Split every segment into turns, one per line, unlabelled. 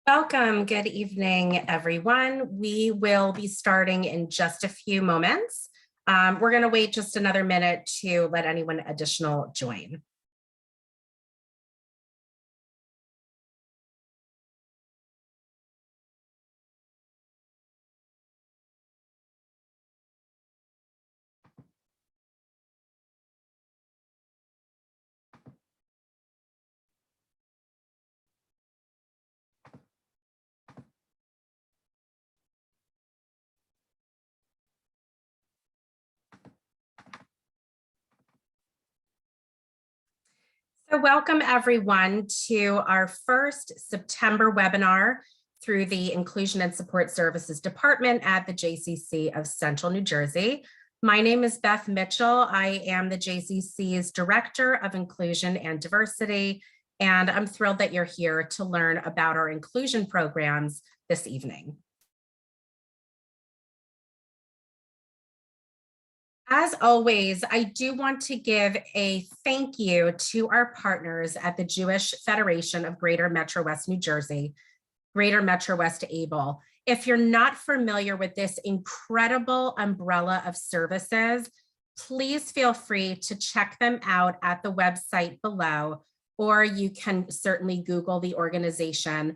Welcome. Good evening, everyone. We will be starting in just a few moments. We're going to wait just another minute to let anyone additional join. So welcome everyone to our first September webinar through the Inclusion and Support Services Department at the JCC of Central New Jersey. My name is Beth Mitchell. I am the JCC's Director of Inclusion and Diversity, and I'm thrilled that you're here to learn about our inclusion programs this evening. As always, I do want to give a thank you to our partners at the Jewish Federation of Greater Metro West New Jersey, Greater Metro West ABLE. If you're not familiar with this incredible umbrella of services, please feel free to check them out at the website below, or you can certainly Google the organization.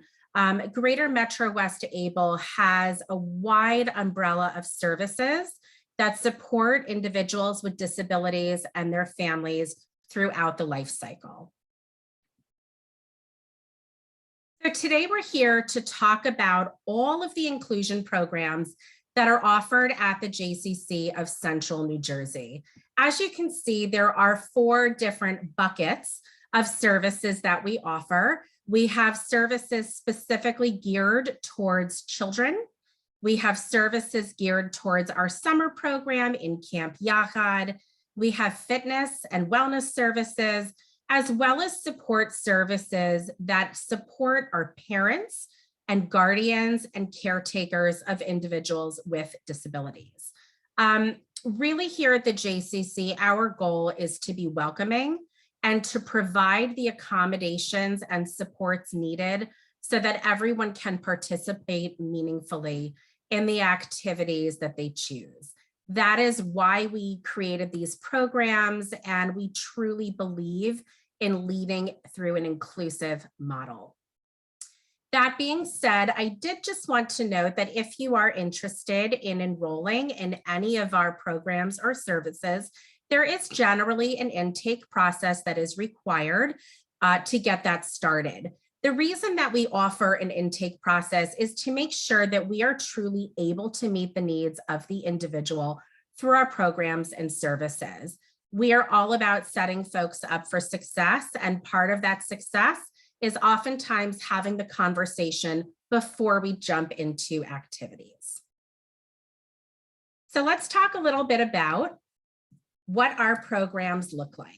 Greater Metro West ABLE has a wide umbrella of services that support individuals with disabilities and their families throughout the life cycle. So today we're here to talk about all of the inclusion programs that are offered at the JCC of Central New Jersey. As you can see, there are 4 different buckets of services that we offer. We have services specifically geared towards children. We have services geared towards our summer program in Camp Yachad. We have fitness and wellness services, as well as support services that support our parents and guardians and caretakers of individuals with disabilities. Really here at the JCC, our goal is to be welcoming and to provide the accommodations and supports needed so that everyone can participate meaningfully in the activities that they choose. That is why we created these programs, and we truly believe in leading through an inclusive model. That being said, I did just want to note that if you are interested in enrolling in any of our programs or services, there is generally an intake process that is required to get that started. The reason that we offer an intake process is to make sure that we are truly able to meet the needs of the individual through our programs and services. We are all about setting folks up for success, and part of that success is oftentimes having the conversation before we jump into activities. So let's talk a little bit about what our programs look like.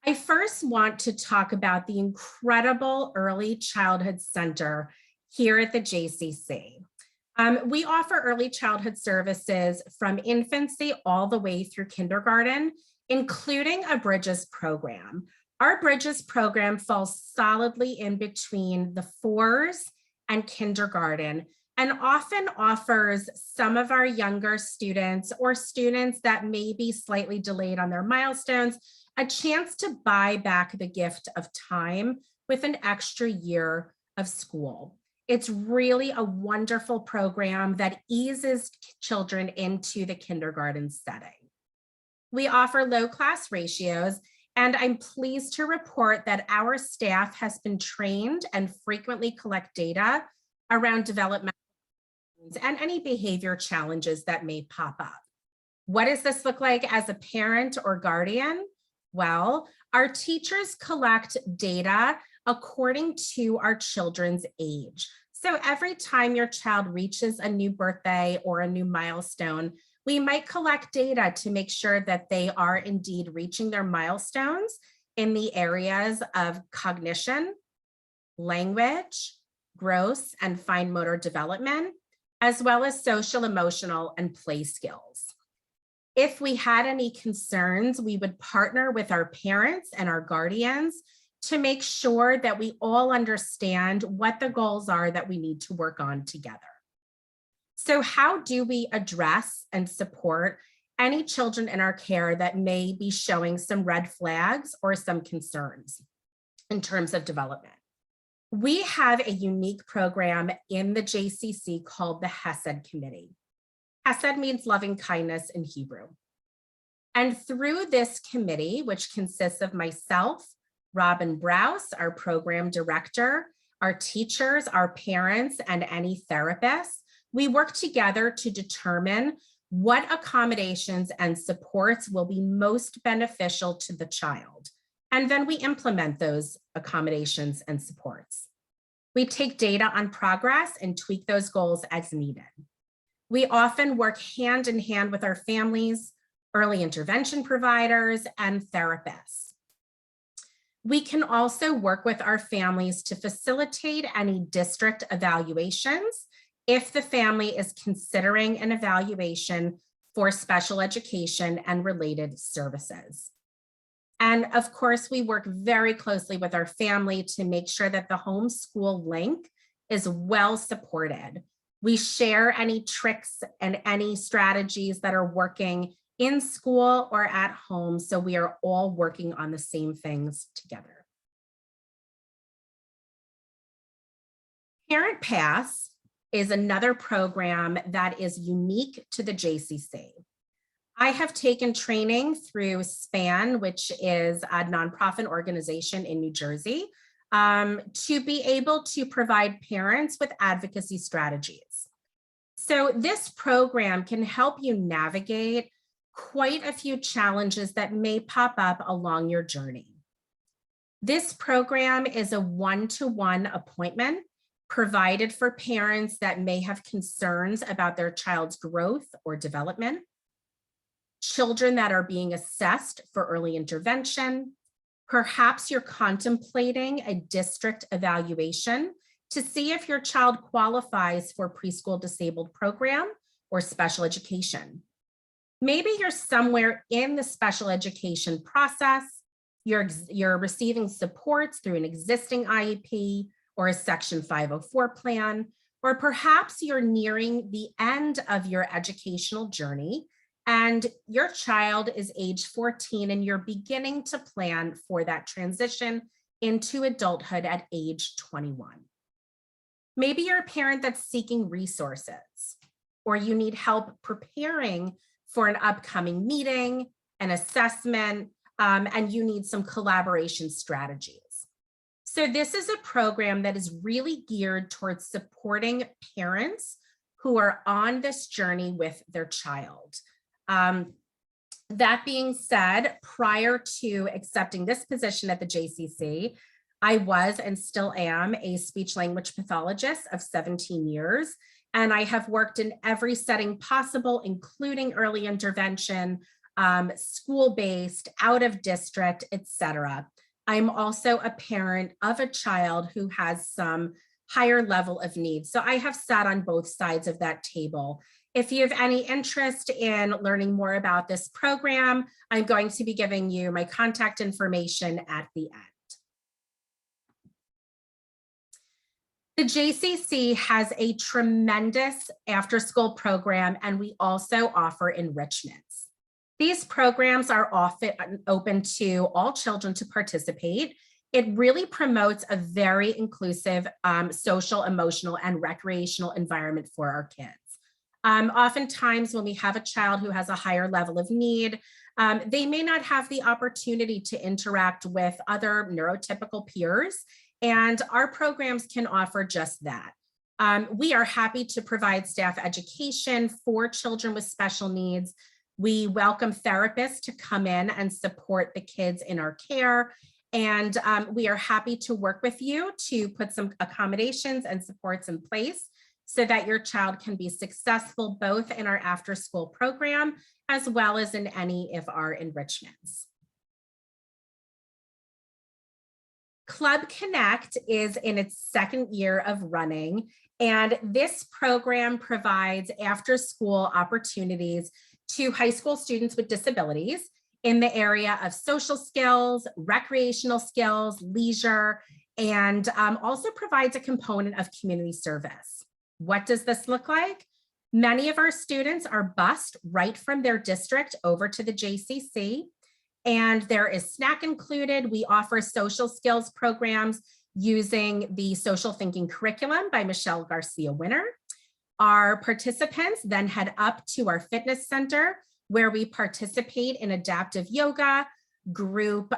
I first want to talk about the incredible Early Childhood Center here at the JCC. We offer early childhood services from infancy all the way through kindergarten, including a Bridges program. Our Bridges program falls solidly in between the 4s and kindergarten, and often offers some of our younger students or students that may be slightly delayed on their milestones a chance to buy back the gift of time with an extra year of school. It's really a wonderful program that eases children into the kindergarten setting. We offer low class ratios, and I'm pleased to report that our staff has been trained and frequently collect data around developmental and any behavior challenges that may pop up. What does this look like as a parent or guardian? Well, our teachers collect data according to our children's age. So every time your child reaches a new birthday or a new milestone, we might collect data to make sure that they are indeed reaching their milestones in the areas of cognition, language, gross and fine motor development, as well as social, emotional, and play skills. If we had any concerns, we would partner with our parents and our guardians to make sure that we all understand what the goals are that we need to work on together. So how do we address and support any children in our care that may be showing some red flags or some concerns in terms of development? We have a unique program in the JCC called the Hesse Committee. Hesed means loving kindness in Hebrew. And through this committee, which consists of myself, Robin Brous, our program director, our teachers, our parents, and any therapists, we work together to determine what accommodations and supports will be most beneficial to the child. And then we implement those accommodations and supports. We take data on progress and tweak those goals as needed. We often work hand in hand with our families, early intervention providers, and therapists. We can also work with our families to facilitate any district evaluations if the family is considering an evaluation for special education and related services. And of course, we work very closely with our family to make sure that the homeschool link is well supported. We share any tricks and any strategies that are working in school or at home, so we are all working on the same things together. Parent Pass is another program that is unique to the JCC. I have taken training through SPAN, which is a nonprofit organization in New Jersey, to be able to provide parents with advocacy strategies. So this program can help you navigate quite a few challenges that may pop up along your journey. This program is a one-to-one appointment provided for parents that may have concerns about their child's growth or development, children that are being assessed for early intervention. Perhaps you're contemplating a district evaluation to see if your child qualifies for preschool disabled program or special education. Maybe you're somewhere in the special education process, you're receiving supports through an existing IEP or a Section 504 plan, or perhaps you're nearing the end of your educational journey and your child is age 14 and you're beginning to plan for that transition into adulthood at age 21. Maybe you're a parent that's seeking resources, or you need help preparing for an upcoming meeting, an assessment, and you need some collaboration strategies. So this is a program that is really geared towards supporting parents who are on this journey with their child. That being said, prior to accepting this position at the JCC, I was and still am a speech language pathologist of 17 years. And I have worked in every setting possible, including early intervention, school-based, out of district, etc. I'm also a parent of a child who has some higher level of needs. So I have sat on both sides of that table. If you have any interest in learning more about this program, I'm going to be giving you my contact information at the end. The JCC has a tremendous after-school program, and we also offer enrichments. These programs are often open to all children to participate. It really promotes a very inclusive social, emotional, and recreational environment for our kids. Oftentimes when we have a child who has a higher level of need, they may not have the opportunity to interact with other neurotypical peers, and our programs can offer just that. We are happy to provide staff education for children with special needs. We welcome therapists to come in and support the kids in our care. And we are happy to work with you to put some accommodations and supports in place so that your child can be successful both in our after-school program as well as in any of our enrichments. Club Connect is in its second year of running, and this program provides after-school opportunities to high school students with disabilities. in the area of social skills, recreational skills, leisure, and also provides a component of community service. What does this look like? Many of our students are bused right from their district over to the JCC, and there is snack included. We offer social skills programs using the social thinking curriculum by Michelle Garcia Winner. Our participants then head up to our fitness center where we participate in adaptive yoga, group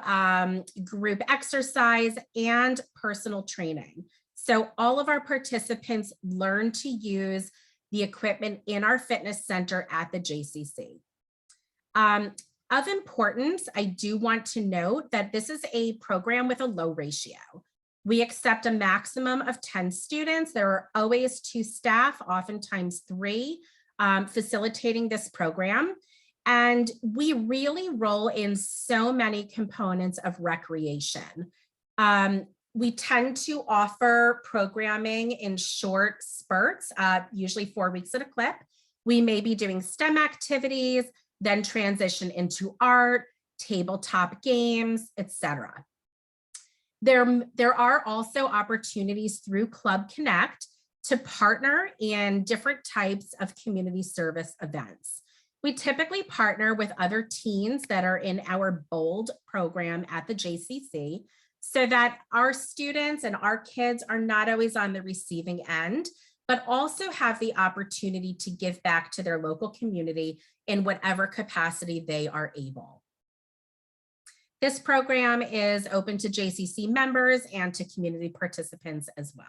exercise, and personal training. So all of our participants learn to use the equipment in our fitness center at the JCC. Of importance, I do want to note that this is a program with a low ratio. We accept a maximum of 10 students. There are always 2 staff, oftentimes 3, facilitating this program. And we really roll in so many components of recreation. We tend to offer programming in short spurts, usually 4 weeks at a clip. We may be doing STEM activities, then transition into art, tabletop games, etc. There are also opportunities through Club Connect to partner in different types of community service events. We typically partner with other teens that are in our BOLD program at the JCC so that our students and our kids are not always on the receiving end, but also have the opportunity to give back to their local community in whatever capacity they are able. This program is open to JCC members and to community participants as well.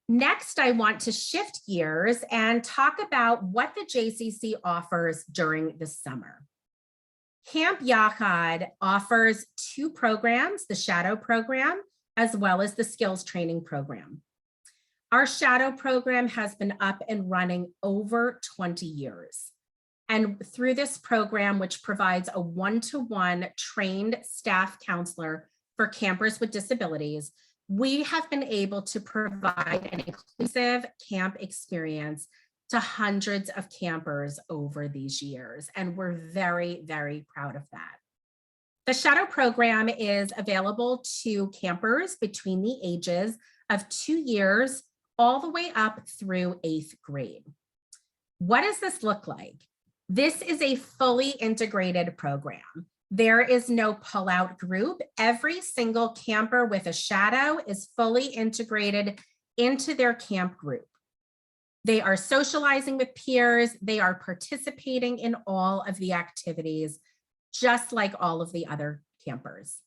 Next, I want to shift gears and talk about what the JCC offers during the summer. Camp Yachad offers 2 programs, the Shadow program, as well as the Skills Training program. Our Shadow program has been up and running over 20 years. And through this program, which provides a one-to-one trained staff counselor for campers with disabilities, we have been able to provide an inclusive camp experience to hundreds of campers over these years. And we're very, very proud of that. The Shadow program is available to campers between the ages of 2 years all the way up through 8th grade. What does this look like? This is a fully integrated program. There is no pull-out group. Every single camper with a Shadow is fully integrated into their camp group. They are socializing with peers. They are participating in all of the activities, just like all of the other campers.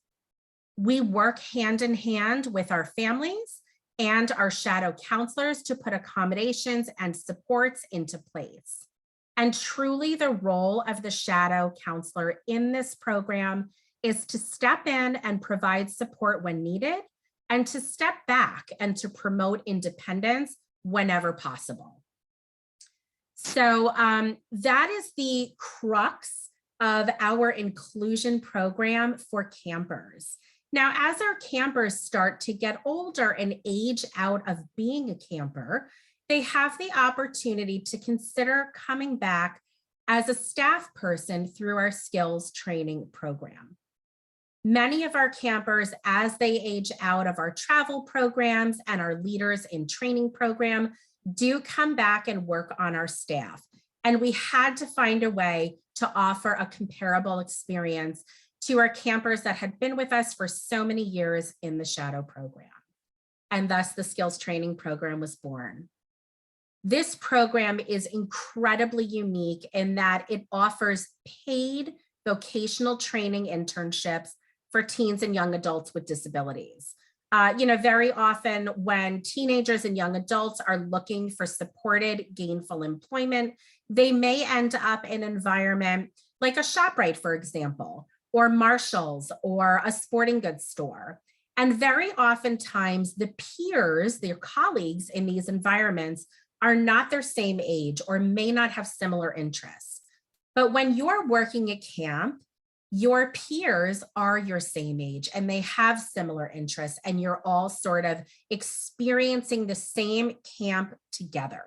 We work hand in hand with our families and our Shadow counselors to put accommodations and supports into place. And truly the role of the Shadow counselor in this program is to step in and provide support when needed, and to step back and to promote independence whenever possible. So that is the crux of our inclusion program for campers. Now, as our campers start to get older and age out of being a camper, they have the opportunity to consider coming back as a staff person through our skills training program. Many of our campers, as they age out of our travel programs and our leaders in training program, do come back and work on our staff. And we had to find a way to offer a comparable experience to our campers that had been with us for so many years in the Shadow program. And thus the skills training program was born. This program is incredibly unique in that it offers paid vocational training internships for teens and young adults with disabilities. Very often when teenagers and young adults are looking for supported gainful employment, they may end up in an environment like a ShopRite, for example, or Marshall's or a sporting goods store. And very oftentimes the peers, their colleagues in these environments are not their same age or may not have similar interests. But when you're working at camp, your peers are your same age and they have similar interests, and you're all sort of experiencing the same camp together.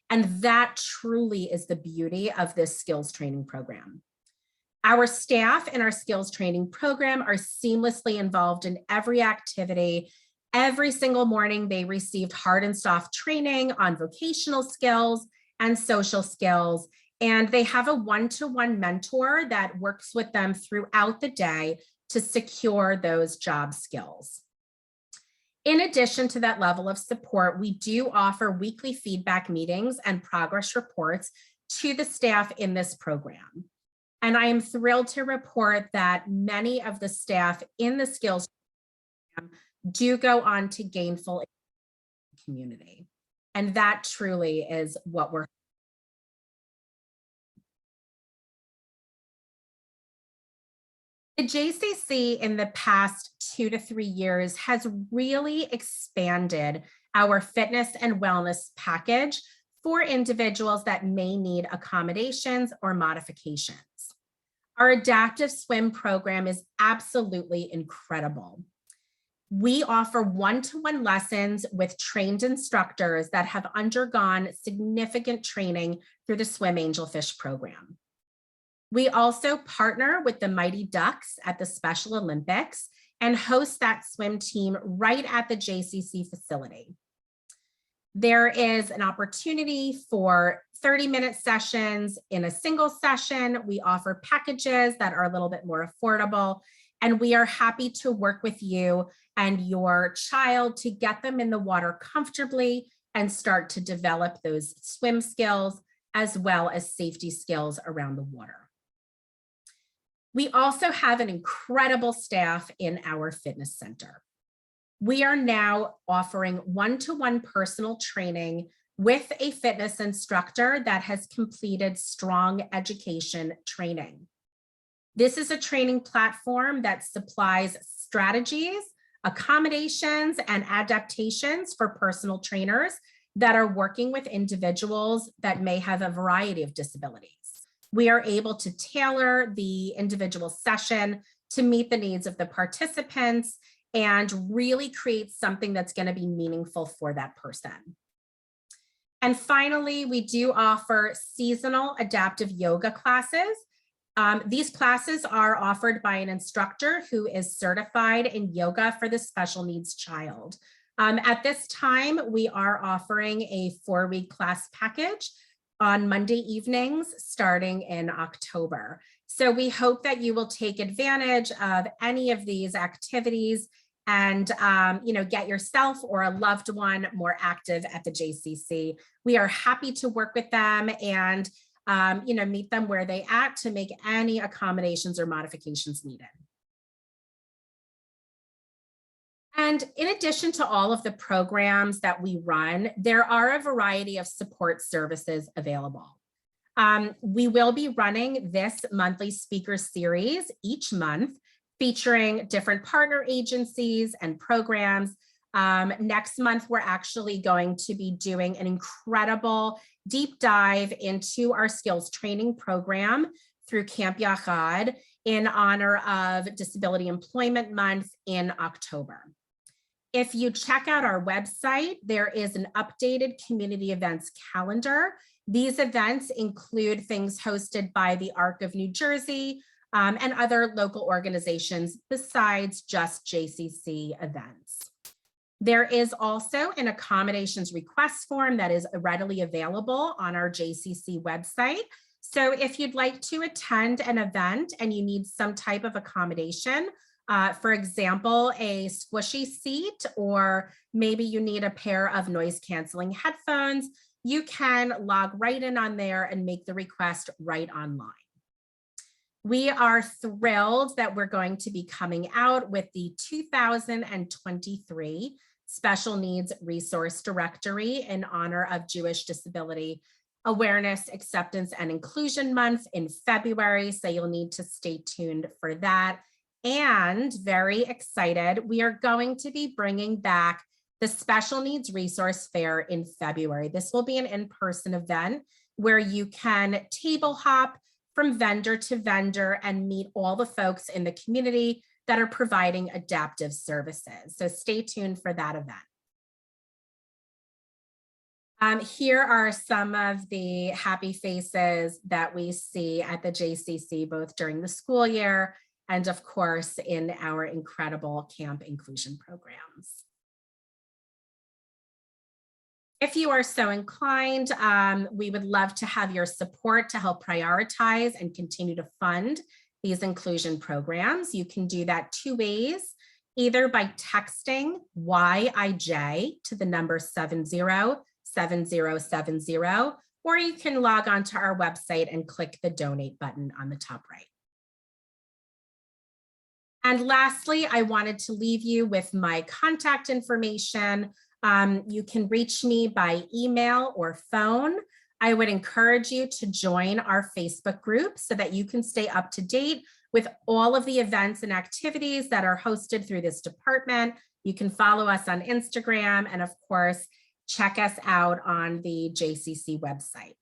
And that truly is the beauty of this skills training program. Our staff in our skills training program are seamlessly involved in every activity. Every single morning, they received hard and soft training on vocational skills and social skills. And they have a one-to-one mentor that works with them throughout the day to secure those job skills. In addition to that level of support, we do offer weekly feedback meetings and progress reports to the staff in this program. And I am thrilled to report that many of the staff in the skills program do go on to gainful community. And that truly is what we're. The JCC in the past 2 to 3 years has really expanded our fitness and wellness package for individuals that may need accommodations or modifications. Our adaptive swim program is absolutely incredible. We offer one-to-one lessons with trained instructors that have undergone significant training through the Swim Angelfish program. We also partner with the Mighty Ducks at the Special Olympics and host that swim team right at the JCC facility. There is an opportunity for 30-minute sessions in a single session. We offer packages that are a little bit more affordable, and we are happy to work with you and your child to get them in the water comfortably and start to develop those swim skills as well as safety skills around the water. We also have an incredible staff in our fitness center. We are now offering one-to-one personal training with a fitness instructor that has completed strong education training. This is a training platform that supplies strategies, accommodations, and adaptations for personal trainers that are working with individuals that may have a variety of disabilities. We are able to tailor the individual session to meet the needs of the participants and really create something that's going to be meaningful for that person. And finally, we do offer seasonal adaptive yoga classes. These classes are offered by an instructor who is certified in yoga for the special needs child. At this time, we are offering a 4-week class package on Monday evenings starting in October. So we hope that you will take advantage of any of these activities and get yourself or a loved one more active at the JCC. We are happy to work with them and meet them where they at to make any accommodations or modifications needed. And in addition to all of the programs that we run, there are a variety of support services available. We will be running this monthly speaker series each month, featuring different partner agencies and programs. Next month, we're actually going to be doing an incredible deep dive into our skills training program through Camp Yachad in honor of Disability Employment Month in October. If you check out our website, there is an updated community events calendar. These events include things hosted by the ARC of New Jersey and other local organizations besides just JCC events. There is also an accommodations request form that is readily available on our JCC website. So if you'd like to attend an event and you need some type of accommodation, for example, a squishy seat, or maybe you need a pair of noise canceling headphones, you can log right in on there and make the request right online. We are thrilled that we're going to be coming out with the 2023 Special Needs Resource Directory in honor of Jewish Disability Awareness, Acceptance, and Inclusion Month in February, so you'll need to stay tuned for that. And very excited, we are going to be bringing back the Special Needs Resource Fair in February. This will be an in-person event where you can table hop from vendor to vendor and meet all the folks in the community that are providing adaptive services. So stay tuned for that event. Here are some of the happy faces that we see at the JCC, both during the school year and of course in our incredible camp inclusion programs. If you are so inclined, we would love to have your support to help prioritize and continue to fund these inclusion programs. You can do that two ways, either by texting YIJ to the number 707070, or you can log on to our website and click the donate button on the top right. And lastly, I wanted to leave you with my contact information. You can reach me by email or phone. I would encourage you to join our Facebook group so that you can stay up to date with all of the events and activities that are hosted through this department. You can follow us on Instagram and of course, check us out on the JCC website.